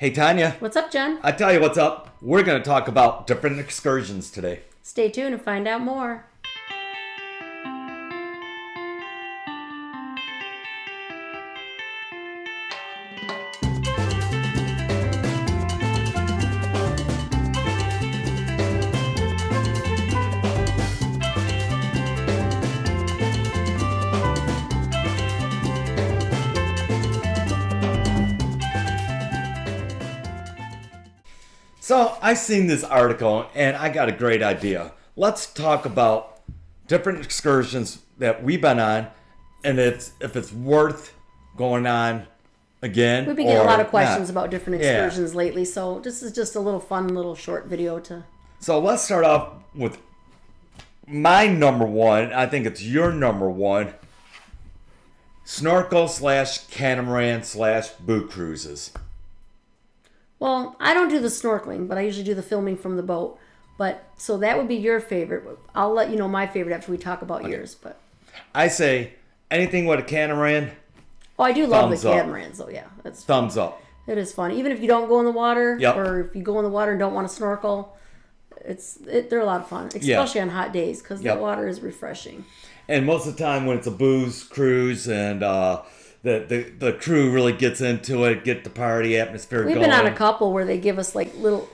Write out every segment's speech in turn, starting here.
Hey, Tanya. What's up, Jen? I tell you what's up. We're going to talk about different excursions today. Stay tuned and find out more. So I seen this article and I got a great idea. Let's talk about different excursions that we've been on and if it's worth going on again. We've been getting a lot of questions about different excursions lately, so this is just a little fun, little short video to... So let's start off with my number one. I think it's your number one. Snorkel / catamaran / boot cruises. Well, I don't do the snorkeling, but I usually do the filming from the boat. But so that would be your favorite. I'll let you know my favorite after we talk about yours. But I say anything with a catamaran. Oh, I do love the catamarans, though. Yeah, that's thumbs up. It is fun, even if you don't go in the water, Yep. or if you go in the water and don't want to snorkel. They're a lot of fun, especially on hot days because the water is refreshing. And most of the time when it's a booze cruise and the crew really gets into it, get the party atmosphere going. We've been on a couple where they give us little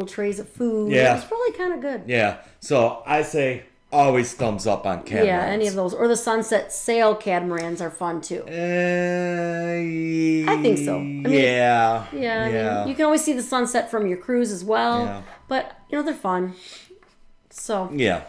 trays of food. Yeah. It's really kind of good. Yeah. So I say always thumbs up on catamarans. Yeah, any of those. Or the sunset sail catamarans are fun too. I think so. Yeah. I mean, you can always see the sunset from your cruise as well. Yeah. But, they're fun. So. Yeah.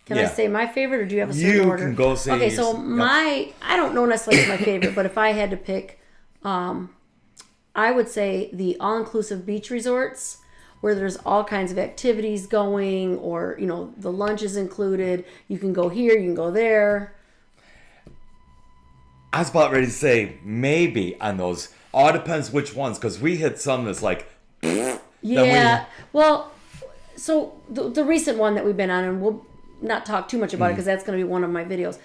Can I say my favorite, or do you have a certain order? You can go say Okay, so I don't know necessarily it's my favorite, but if I had to pick, I would say the all-inclusive beach resorts where there's all kinds of activities going, or, the lunch is included. You can go here, you can go there. I was about ready to say maybe on those. All depends which ones, because we hit some that's like... Yeah, well, so the recent one that we've been on, and we'll not talk too much about it because that's going to be one of my videos.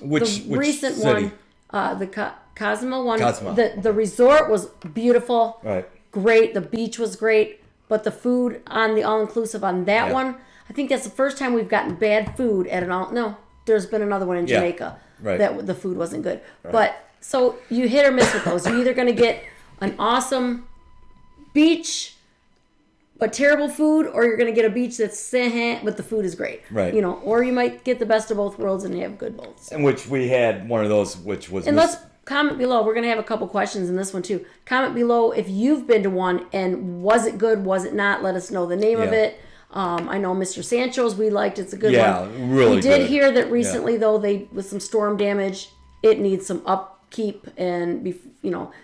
Which recent city? One, the Cosmo one. Cosmo. The resort was beautiful, Right. Great. The beach was great, but the food on the all-inclusive on that one, I think that's the first time we've gotten bad food at an all. No, there's been another one in Jamaica that the food wasn't good. Right. But so you hit or miss with those. You're either going to get an awesome beach but terrible food, or you're going to get a beach that's but the food is great. Right. Or you might get the best of both worlds and have good both. In which we had one of those, which was... And let's comment below. We're going to have a couple questions in this one, too. Comment below if you've been to one, and was it good, was it not? Let us know the name of it. I know Mr. Sancho's we liked. It's a good one. Yeah, really We did good. hear that recently, though, with some storm damage, it needs some upkeep, and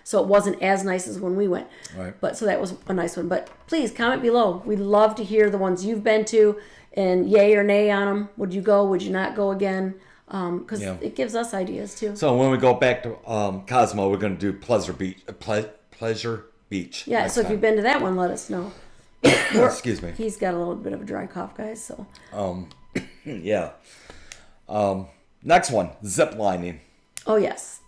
so it wasn't as nice as when we went. Right. But so that was a nice one. But please comment below. We'd love to hear the ones you've been to, and yay or nay on them. Would you go? Would you not go again? Because it gives us ideas too. So when we go back to Cosmo, we're going to do Pleasure Beach. Yeah. So if you've been to that one, let us know. Excuse me. He's got a little bit of a dry cough, guys. So. Yeah. Next one, zip lining. Oh yes.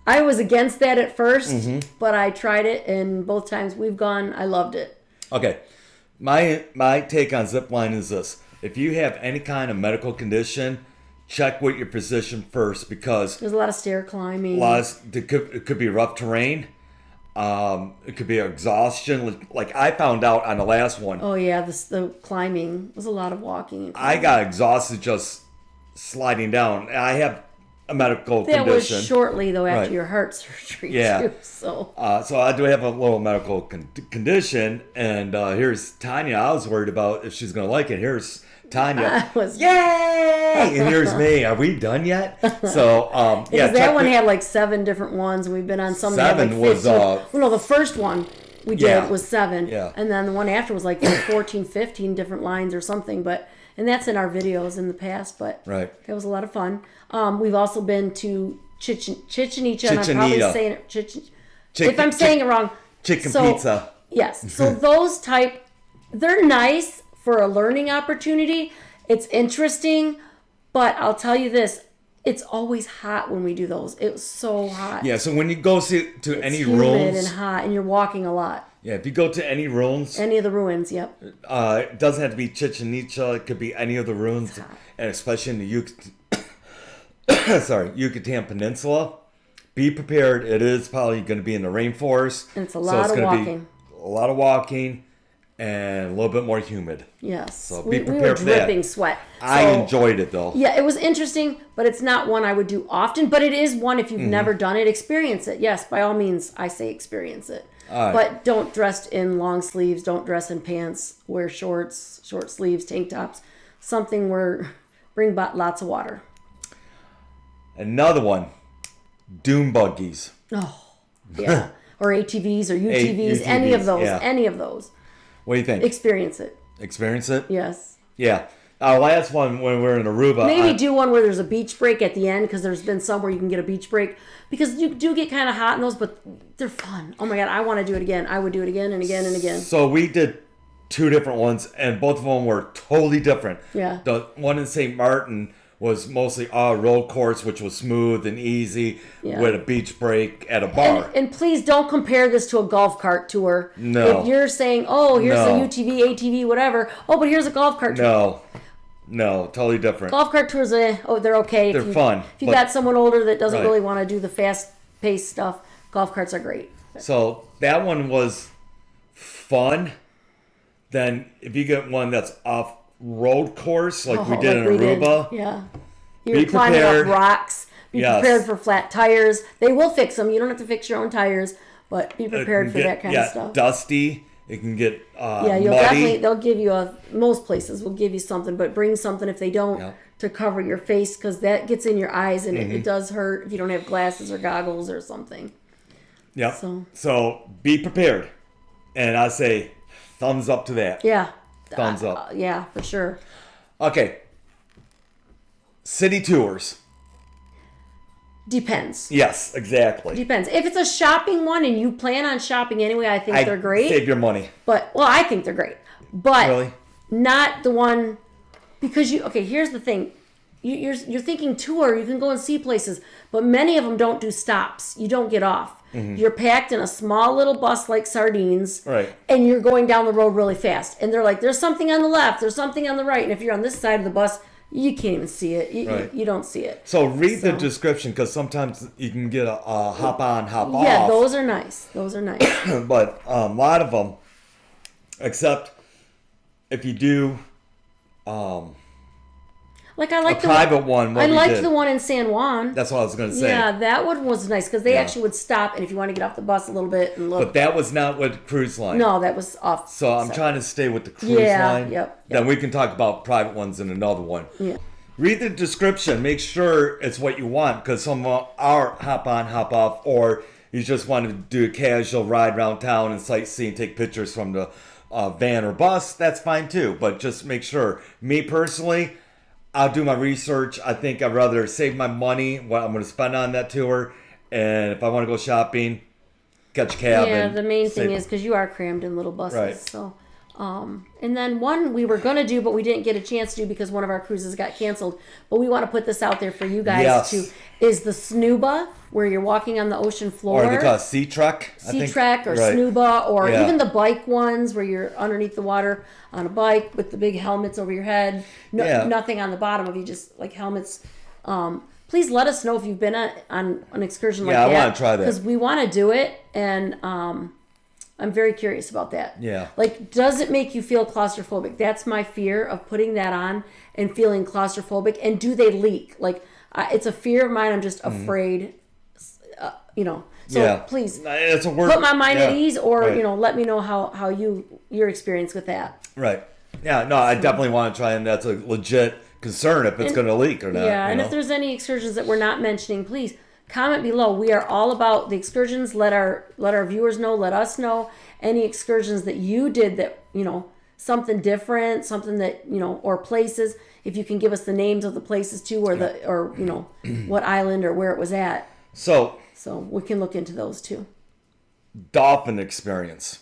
I was against that at first, but I tried it, and both times we've gone, I loved it. Okay. My take on zip line is this. If you have any kind of medical condition, check with your physician first, because there's a lot of stair climbing. It could be rough terrain. It could be exhaustion. Like I found out on the last one. Oh yeah, the climbing was a lot of walking. I got exhausted just sliding down. I have a medical condition. That was shortly though after your heart surgery too. So I do have a little medical condition, and here's Tanya. I was worried about if she's gonna like it. Here's Tanya. Yay! And here's me. Are we done yet? So because that one had like 7 different ones, and we've been on some that had like 15. Well, no, the first one we did was 7, and then the one after was like 14, 15 different lines or something. And that's in our videos in the past, but that was a lot of fun. We've also been to Chichen Itza, and I'm probably saying it, if I'm saying it wrong. Chicken pizza. Yes. So those they're nice for a learning opportunity. It's interesting, but I'll tell you this. it's always hot when we do those. It was so hot. Yeah, so when you go to It's any humid ruins, and hot, and you're walking a lot. yeah, if you go to any ruins, Any of the ruins, yep. it doesn't have to be Chichen Itza. It could be any of the ruins, and especially in the Yucatan Peninsula. Be prepared. It is probably going to be in the rainforest. And it's a lot of walking. A lot of walking and a little bit more humid. Yes. So we be prepared were for that. dripping sweat. I enjoyed it though. Yeah, it was interesting, but it's not one I would do often. But it is one, if you've never done it, experience it. Yes, by all means, I say experience it. Right. But don't dress in long sleeves. Don't dress in pants. Wear shorts, short sleeves, tank tops. Something where bring lots of water. Another one, dune buggies. Oh, yeah. Or ATVs or UTVs, any of those. yeah. Any of those. What do you think? Experience it. Experience it? Yes. Yeah. Our last one when we were in Aruba. Maybe do one where there's a beach break at the end, because there's been some where you can get a beach break. Because you do get kind of hot in those, but they're fun. Oh my God, I want to do it again. I would do it again and again and again. So we did 2 different ones, and both of them were totally different. Yeah. The one in St. Martin was mostly a road course, which was smooth and easy, with a beach break at a bar. And please don't compare this to a golf cart tour. No. If you're saying, oh, here's a UTV, ATV, whatever. Oh, but here's a golf cart tour. No, totally different. Golf cart tours, they're okay. They're fun. If you got someone older that doesn't really want to do the fast-paced stuff, golf carts are great. So that one was fun. Then if you get one that's off-road course, like we did in Aruba. Yeah. You're climbing up rocks. Be prepared for flat tires. They will fix them. You don't have to fix your own tires, but be prepared for that kind of stuff. Dusty. It can get you'll muddy. definitely, they'll give you most places will give you something, but bring something if they don't to cover your face, because that gets in your eyes and it does hurt if you don't have glasses or goggles or something. Yep. So be prepared. And I say thumbs up to that. Yeah. Thumbs up. Yeah, for sure. Okay. City tours. Depends. Yes, exactly. Depends. If it's a shopping one and you plan on shopping anyway, I think they're great. Save your money. But, I think they're great. But really? Not the one, because here's the thing. You're thinking tour, you can go and see places, but many of them don't do stops. You don't get off. You're packed in a small little bus like sardines, right? And you're going down the road really fast. And they're like, there's something on the left, there's something on the right. And if you're on this side of the bus, you can't even see it. You don't see it. So read the description, because sometimes you can get a hop on, hop off. Yeah, those are nice. But a lot of them, except if you do... I like the private one. I liked the one in San Juan. That's what I was going to say. Yeah, that one was nice, because they actually would stop, and if you want to get off the bus a little bit and look. But that was not with cruise line. No, that was off. So I'm trying to stay with the cruise line. Yep. Then we can talk about private ones in another one. Yeah. Read the description. Make sure it's what you want, because some are hop on, hop off, or you just want to do a casual ride around town and sightsee and take pictures from the van or bus. That's fine too, but just make sure. Me personally, I'll do my research. I think I'd rather save my money, what I'm going to spend on that tour, and if I want to go shopping, catch a cab. Yeah, the main thing is because you are crammed in little buses. Right. So, and then one we were going to do, but we didn't get a chance to do because one of our cruises got canceled. But we want to put this out there for you guys too. Is the Snuba, where you're walking on the ocean floor. Or they call it Sea Trek. Sea Trek or Snuba, or even the bike ones where you're underneath the water on a bike with the big helmets over your head. Nothing on the bottom of you, just like helmets. Please let us know if you've been on an excursion like that. Yeah, I want to try that. Because we want to do it, and I'm very curious about that. Yeah. Does it make you feel claustrophobic? That's my fear of putting that on and feeling claustrophobic. And do they leak? It's a fear of mine. I'm just afraid, So please it's a word. Put my mind at ease, or, let me know how your experience with that. Right. Yeah, no, I definitely want to try, and that's a legit concern if it's going to leak or not. Yeah, and if there's any excursions that we're not mentioning, please comment below. We are all about the excursions. Let our viewers know, let us know any excursions that you did that, something different, something that, or places. If you can give us the names of the places too, or what island or where it was at. So we can look into those too. Dolphin experience.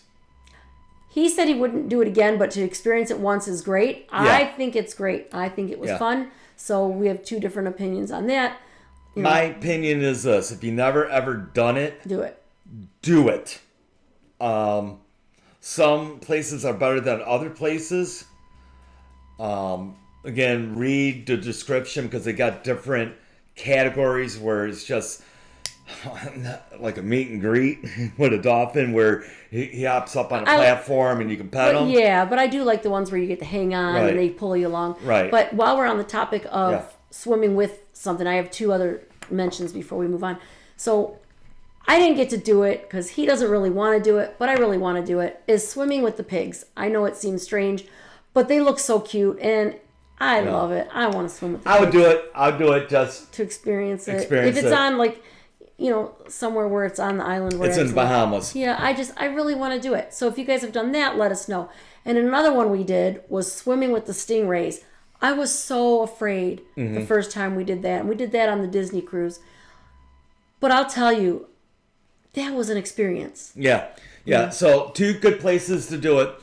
He said he wouldn't do it again, but to experience it once is great. Yeah. I think it's great. I think it was fun. So we have two different opinions on that. my opinion is this: if you never ever done it, Do it. do it. Some places are better than other places. Again, read the description because they got different categories where it's just like a meet and greet with a dolphin where he hops up on a platform and you can pet him. Yeah, but I do like the ones where you get to hang on and they pull you along. Right. But while we're on the topic of swimming with something, I have two other mentions before we move on. So I didn't get to do it because he doesn't really want to do it, but I really want to do it, is swimming with the pigs. I know it seems strange, but they look so cute and I love it. I want to swim with the pigs. I would do it. I would do it just to experience it. If it's on like, somewhere where it's on the island where it's in Bahamas. Yeah, I really want to do it. So if you guys have done that, let us know. And another one we did was swimming with the stingrays. I was so afraid the first time we did that. And we did that on the Disney cruise. But I'll tell you, that was an experience. Yeah. So 2 good places to do it.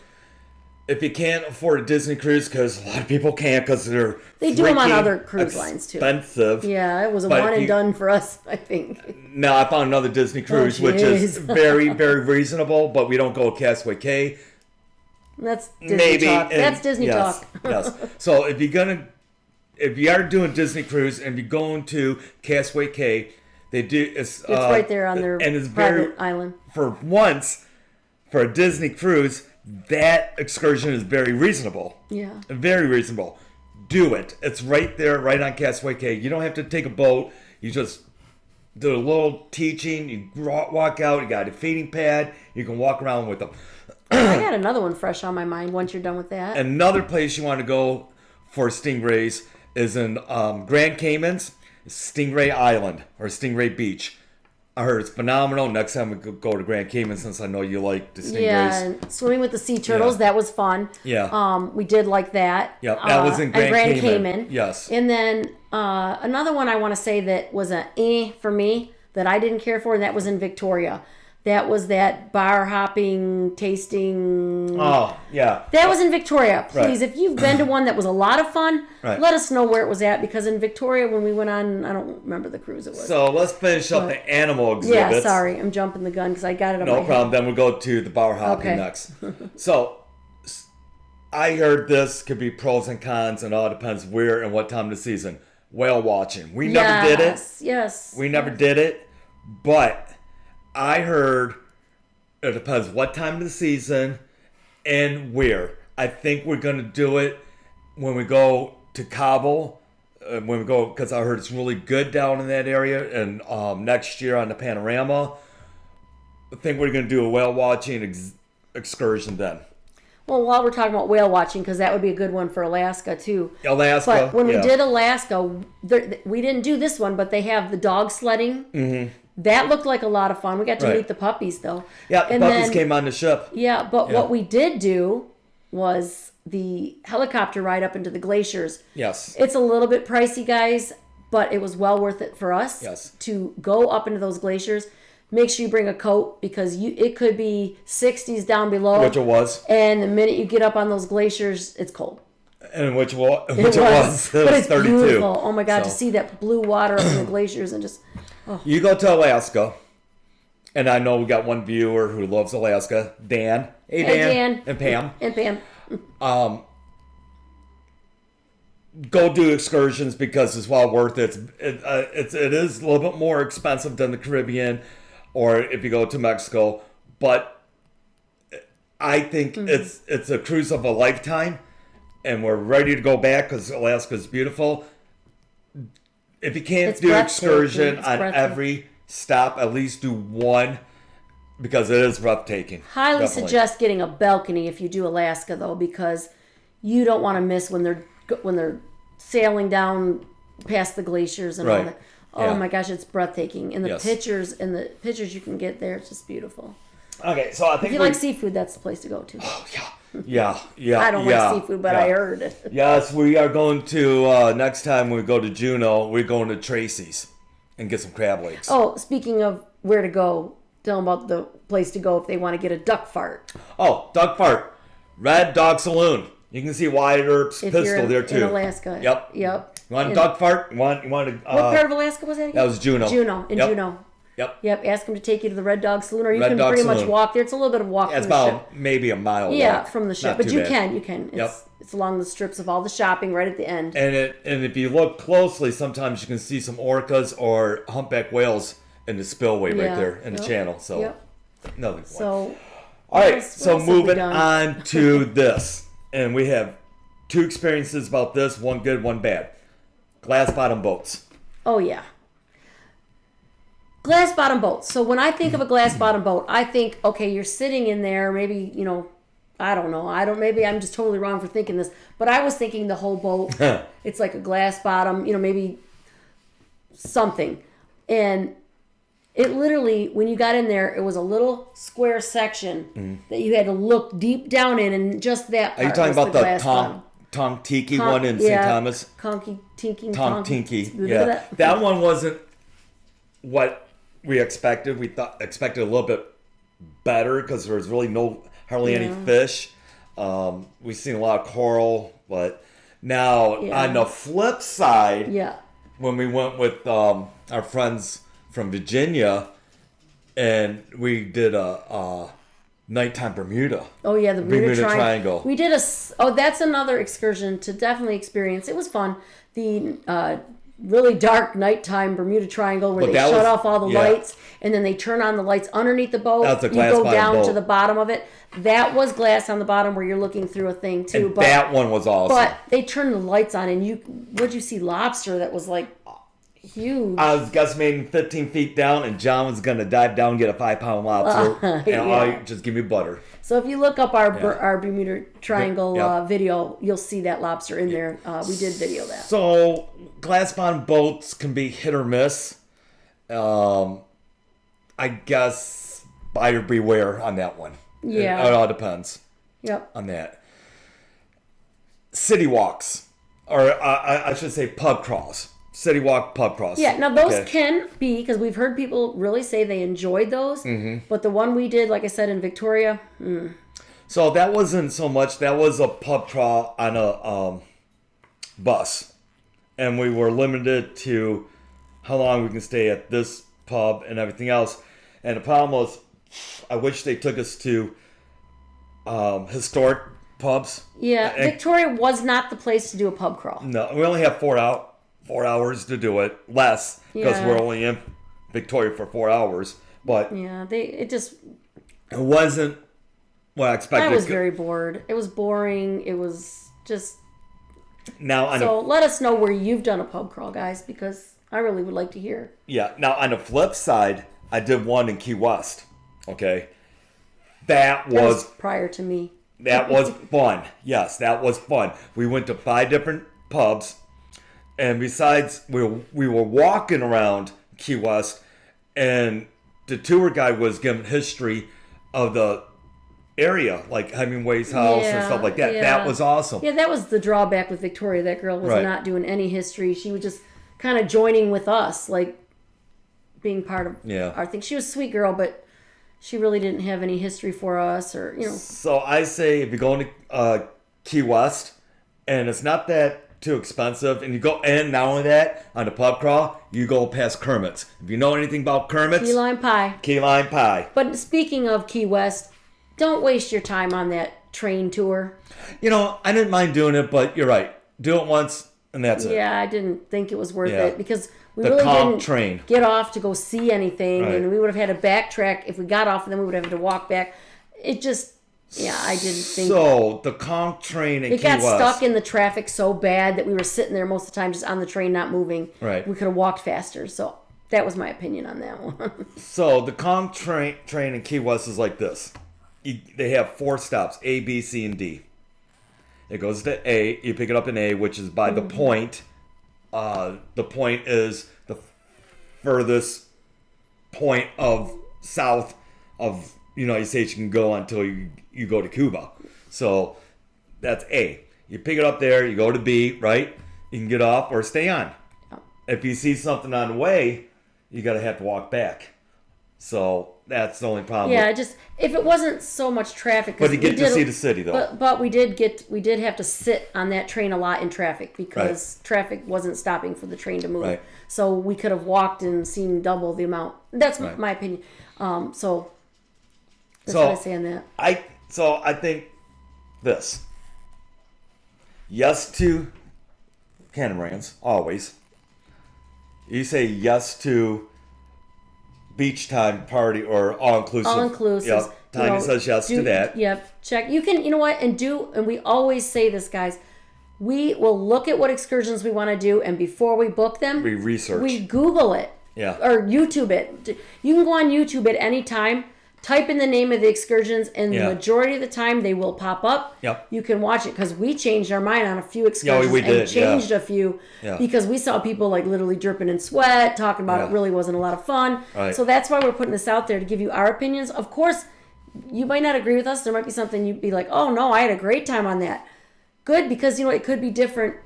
If you can't afford a Disney cruise, because a lot of people can't because they do them on other cruise lines too. Expensive. Yeah, it was a one and done for us, I think. Now I found another Disney cruise, which is very, very reasonable, but we don't go Castaway Cay. That's Disney talk. That's Disney talk. Yes. So if you are doing Disney cruise and you're going to Castaway Cay, they do. It's right there on their private island. For once, for a Disney cruise, that excursion is very reasonable. Yeah. Very reasonable. Do it. It's right there, right on Castaway Cay. You don't have to take a boat. You just do a little teaching. You walk out. You got a feeding pad. You can walk around with them. I got another one fresh on my mind once you're done with that. Another place you want to go for stingrays is in Grand Caymans, Stingray Island or Stingray Beach. I heard it's phenomenal. Next time we could go to Grand Cayman, since I know you like the stingrays. Yeah, and swimming with the sea turtles, that was fun. Yeah. We did like that. Yeah, that was in Grand Cayman. Yes. And then another one I want to say that was for me that I didn't care for, and that was in Victoria. That was that bar hopping, tasting. Oh, yeah. That was in Victoria. Please, Right. if you've been to one that was a lot of fun, Right. let us know where it was at. Because in Victoria, when we went on, I don't remember the cruise it was. So let's finish up the animal exhibits. Yeah, sorry. I'm jumping the gun because I got it on my No problem. Then we'll go to the bar hopping next. So I heard this could be pros and cons, and all depends where and what time of the season. Whale watching. We never did it. Yes. We never did it. But I heard it depends what time of the season and where. I think we're going to do it when we go to Cabo. When we go, because I heard it's really good down in that area. And next year on the Panorama, I think we're going to do a whale watching excursion then. Well, while we're talking about whale watching, because that would be a good one for Alaska too. Alaska. But when we did Alaska, we didn't do this one, but they have the dog sledding. Mm-hmm. That looked like a lot of fun. We got to meet the puppies though. Yeah, the puppies came on the ship. Yeah, but what we did do was the helicopter ride up into the glaciers. Yes. It's a little bit pricey, guys, but it was well worth it for us to go up into those glaciers. Make sure you bring a coat because it could be 60s down below. Which it was. And the minute you get up on those glaciers, it's cold. And which it was. But it's 32. Beautiful. Oh my God, to see that blue water up in the glaciers and just... Oh. You go to Alaska, and I know we got one viewer who loves Alaska, Dan. Hey, Dan. And Pam. And Pam. Go do excursions because it's well worth it. It is a little bit more expensive than the Caribbean, or if you go to Mexico, but I think it's a cruise of a lifetime, and we're ready to go back because Alaska is beautiful. If you can't do excursion on every stop, at least do one because it is breathtaking. Highly suggest getting a balcony if you do Alaska though, because you don't want to miss when they're sailing down past the glaciers and all that. Oh my gosh, it's breathtaking. And the pictures you can get there, it's just beautiful. Okay, so I think if you like seafood, that's the place to go to. Oh yeah. I don't like seafood, but I heard it. Yes, we are going to next time we go to Juneau, we're going to Tracy's and get some crab legs. Oh, speaking of where to go, tell them about the place to go if they want to get a duck fart. Oh, duck fart, Red Dog Saloon. You can see Wyatt Earp's if pistol you're there too. in Alaska. Yep. Yep. You want a duck fart? You want what part of Alaska was that again? That was Juneau. Juneau. Yep. Yep. Ask them to take you to the Red Dog Saloon, or you Red can Dog pretty much Saloon. walk there. It's a little bit of walk Yeah, it's from the ship. about maybe a mile walk. From the ship, Not but too you bad. can. Yep. It's along the strips of all the shopping right at the end. And if you look closely, sometimes you can see some orcas or humpback whales in the spillway right there in the channel. So another point. So all right, what so else have we moving done? on to this, and we have 2 experiences about this, one good, one bad. Glass bottom boats. Oh yeah. Glass bottom boats. So when I think of a glass bottom boat, I think, okay, you're sitting in there, maybe, I don't know. Maybe I'm just totally wrong for thinking this, but I was thinking the whole boat, it's like a glass bottom, maybe something. And it literally, when you got in there, it was a little square section that you had to look deep down in, and just that part. Are you talking was about the glass bottom. Tong Tiki one in St. Thomas? Tong Tiki. Yeah. That one wasn't what we expected. We expected a little bit better because there was really hardly any fish. We've seen a lot of coral, but now on the flip side, when we went with our friends from Virginia, and we did a nighttime Bermuda. Oh yeah, the Bermuda Triangle. We did that's another excursion to definitely experience. It was fun. The really dark nighttime Bermuda Triangle where they shut off all the lights, and then they turn on the lights underneath the boat. That's a you glass go bottom down boat. to the bottom of it. That was glass on the bottom where you're looking through a thing too. And that one was awesome. But they turned the lights on, and what'd you see? Lobster that was like huge. I was guesstimating 15 feet down, and John was going to dive down and get a 5-pound lobster, and all just give me butter. So if you look up our Bermuda Triangle video, you'll see that lobster in there. We did video that. So glass bottom boats can be hit or miss. I guess buyer beware on that one. Yeah. It all depends. Yep. On that. City walks, or I should say pub crawls. City walk, pub crawls. Yeah, now those can be, because we've heard people really say they enjoyed those, but the one we did, like I said, in Victoria. So that wasn't so much, that was a pub crawl on a bus. And we were limited to how long we can stay at this pub and everything else. And the problem was, I wish they took us to historic pubs. Yeah, Victoria was not the place to do a pub crawl. No, we only have 4 hours to do it, less, because we're only in Victoria for 4 hours. But it wasn't what I expected. I was very bored. It was boring. It was just. Now, so let us know where you've done a pub crawl, guys, because I really would like to hear. Yeah. Now, on the flip side, I did one in Key West. Okay. That was prior to me. That was fun. Yes, that was fun. We went to 5 different pubs. And besides, we were walking around Key West, and the tour guide was giving history of the area, like Hemingway's house and stuff like that. That was awesome. Yeah, that was the drawback with Victoria. That girl was not doing any history. She was just kind of joining with us, like being part of our thing. She was a sweet girl, but she really didn't have any history for us, or So I say, if you're going to Key West, and it's not that too expensive, and you go, and not only that, on the pub crawl, you go past Kermit's. If you know anything about Kermit's, key lime pie. But speaking of Key West, don't waste your time on that train tour. I didn't mind doing it, but you're right. Do it once, and that's it. Yeah, I didn't think it was worth it, because we really didn't get off to go see anything, and we would have had to backtrack if we got off, and then we would have to walk back. It just. Yeah, I didn't think. So the conch train in Key West. It got stuck in the traffic so bad that we were sitting there most of the time just on the train, not moving. Right. We could have walked faster. So that was my opinion on that one. So the conch train in Key West is like this. They have 4 stops: A, B, C, and D. It goes to A. You pick it up in A, which is by the point. The point is the furthest point of south of United States you can go until you go to Cuba. So that's A. You pick it up there, you go to B, right? You can get off or stay on. If you see something on the way, you gotta have to walk back. So that's the only problem. Yeah, just if it wasn't so much traffic. But you get to see the city, though. But we did have to sit on that train a lot in traffic because traffic wasn't stopping for the train to move. Right. So we could have walked and seen double the amount. That's my opinion. So that's what I say on that. I think this. Yes to catamarans, always. You say yes to beach time party or all-inclusive. All-inclusive. Yep. Tanya says yes to that. Yep. Check. You can, you know what, and we always say this, guys. We will look at what excursions we want to do, and before we book them, we research. We Google it. Yeah. Or YouTube it. You can go on YouTube at any time, type in the name of the excursions, and the majority of the time they will pop up. Yep. You can watch it because we changed our mind on a few excursions and changed a few because we saw people like literally dripping in sweat, talking about it really wasn't a lot of fun. Right. So that's why we're putting this out there to give you our opinions. Of course, you might not agree with us. There might be something you'd be like, oh no, I had a great time on that. Good, because you know it could be different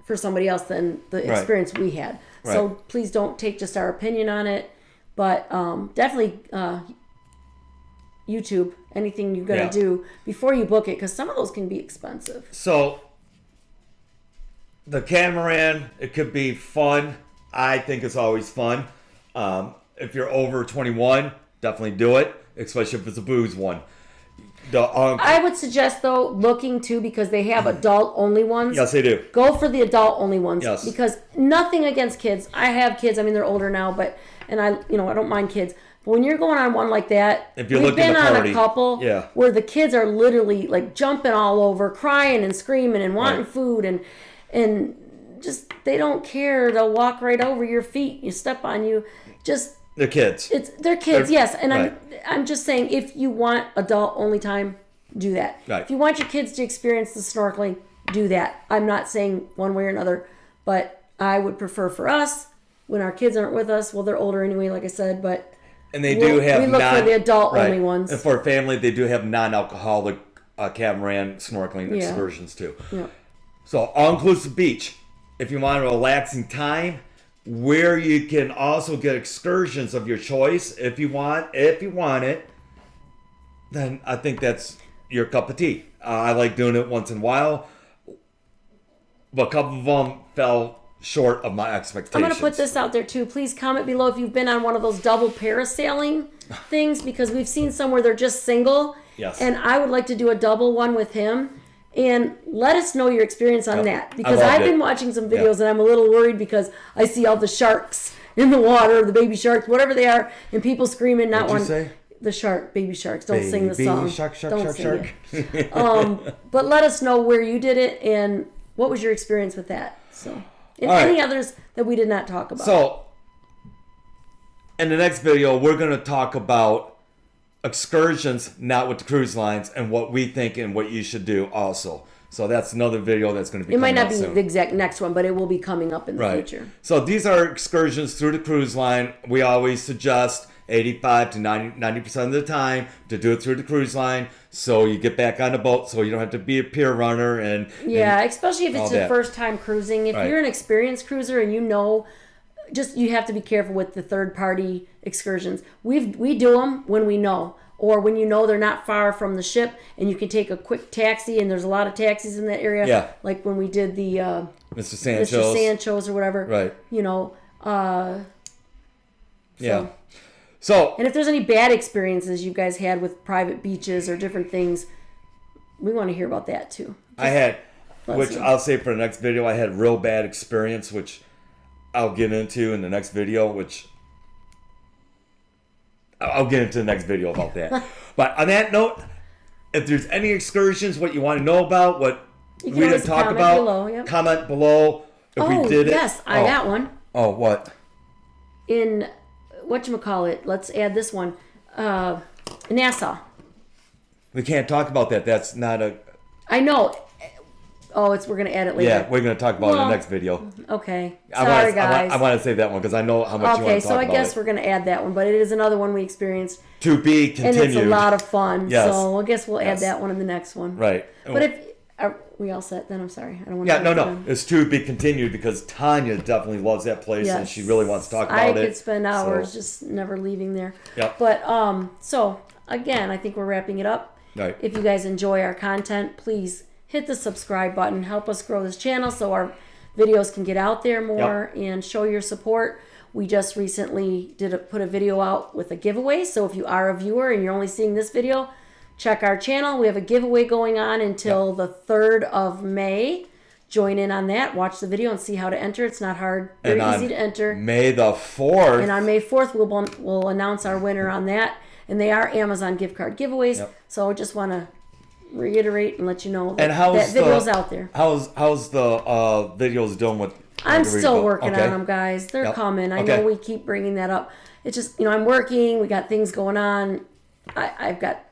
for somebody else than the experience we had. Right. So please don't take just our opinion on it, but definitely YouTube anything you're gonna do before you book it, because some of those can be expensive. So the catamaran, it could be fun. I think it's always fun. If you're over 21, definitely do it, especially if it's a booze one. I would suggest though looking too, because they have adult only ones. Yes, they do. Go for the adult only ones. Yes. Because nothing against kids. I have kids. I mean, they're older now, and I don't mind kids. But when you're going on one like that, if you're we've been on a couple yeah. where the kids are literally like jumping all over, crying and screaming and wanting food and just they don't care. They'll walk right over your feet. You step on you. Just they're kids. They're kids, yes. And I'm just saying, if you want adult only time, do that. Right. If you want your kids to experience the snorkeling, do that. I'm not saying one way or another, but I would prefer for us when our kids aren't with us. Well, they're older anyway, like I said, but and they do have we look for the adult only ones. And for a family, they do have non-alcoholic catamaran snorkeling excursions too. Yeah. So all-inclusive beach. If you want a relaxing time, where you can also get excursions of your choice if you want it, then I think that's your cup of tea. I like doing it once in a while, but a couple of them fell short of my expectations. I'm going to put this out there too. Please comment below if you've been on one of those double parasailing things, because we've seen some where they're just single. Yes. And I would like to do a double one with him. And let us know your experience on that, because I've been watching some videos and I'm a little worried because I see all the sharks in the water, the baby sharks, whatever they are, and people screaming. Not What'd one. You say? The shark, baby sharks. Don't sing the song. Shark, Don't shark. But let us know where you did it and what was your experience with that. So, and any others that we did not talk about. So, in the next video, we're going to talk about excursions, not with the cruise lines, and what we think and what you should do also. So that's another video that's going to be coming up soon. It might not be the exact next one, but it will be coming up in the future. So these are excursions through the cruise line. We always suggest 85 to 90% of the time to do it through the cruise line, so you get back on the boat, so you don't have to be a pier runner and especially if it's your first time cruising. If you're an experienced cruiser and you have to be careful with the third party excursions. We do them when we know, or when you know they're not far from the ship and you can take a quick taxi, and there's a lot of taxis in that area. Yeah. Like when we did the Mr. Sancho's or whatever. Right. So, and if there's any bad experiences you guys had with private beaches or different things, we want to hear about that too. I'll say for the next video, I had a real bad experience, which I'll get into in the next video, I'll get into the next video about that. But on that note, if there's any excursions, what you want to know about, what we didn't talk about, comment below if we did it. Yes, I got one. Oh, what? In whatchamacallit, let's add this one. Nassau. We can't talk about that. That's not a... I know. Oh, we're going to add it later. Yeah, we're going to talk about it in the next video. Okay. Sorry, guys. I want to save that one because I know how much you want to talk about it. Okay, so I guess we're going to add that one, but it is another one we experienced. To be continued. And it's a lot of fun. Yes. So I guess we'll add that one in the next one. Right. But Are we all set then? I'm sorry. I don't want Yeah, to. no. It's to be continued because Tanya definitely loves that place and she really wants to talk about it. I could spend hours just never leaving there. Yep. But so again, I think we're wrapping it up. Right. If you guys enjoy our content, please hit the subscribe button. Help us grow this channel so our videos can get out there more and show your support. We just recently put a video out with a giveaway. So if you are a viewer and you're only seeing this video, check our channel. We have a giveaway going on until the 3rd of May. Join in on that. Watch the video and see how to enter. It's not hard. Very easy to enter. May the 4th. And on May 4th, we'll announce our winner on that. And they are Amazon gift card giveaways. Yep. So I just want to reiterate and let you know that video's out there. How's the videos doing with? I'm still working on them, guys. They're coming. I know we keep bringing that up. It's just, I'm working. We got things going on. I've got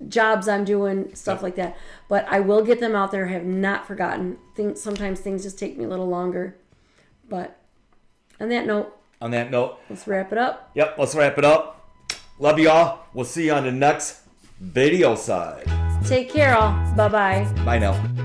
jobs I'm doing, stuff like that. But I will get them out there. I have not forgotten. Sometimes things just take me a little longer. But on that note, let's wrap it up. Yep, let's wrap it up. Love you all. We'll see you on the next video side. Take care, all. Bye-bye. Bye now.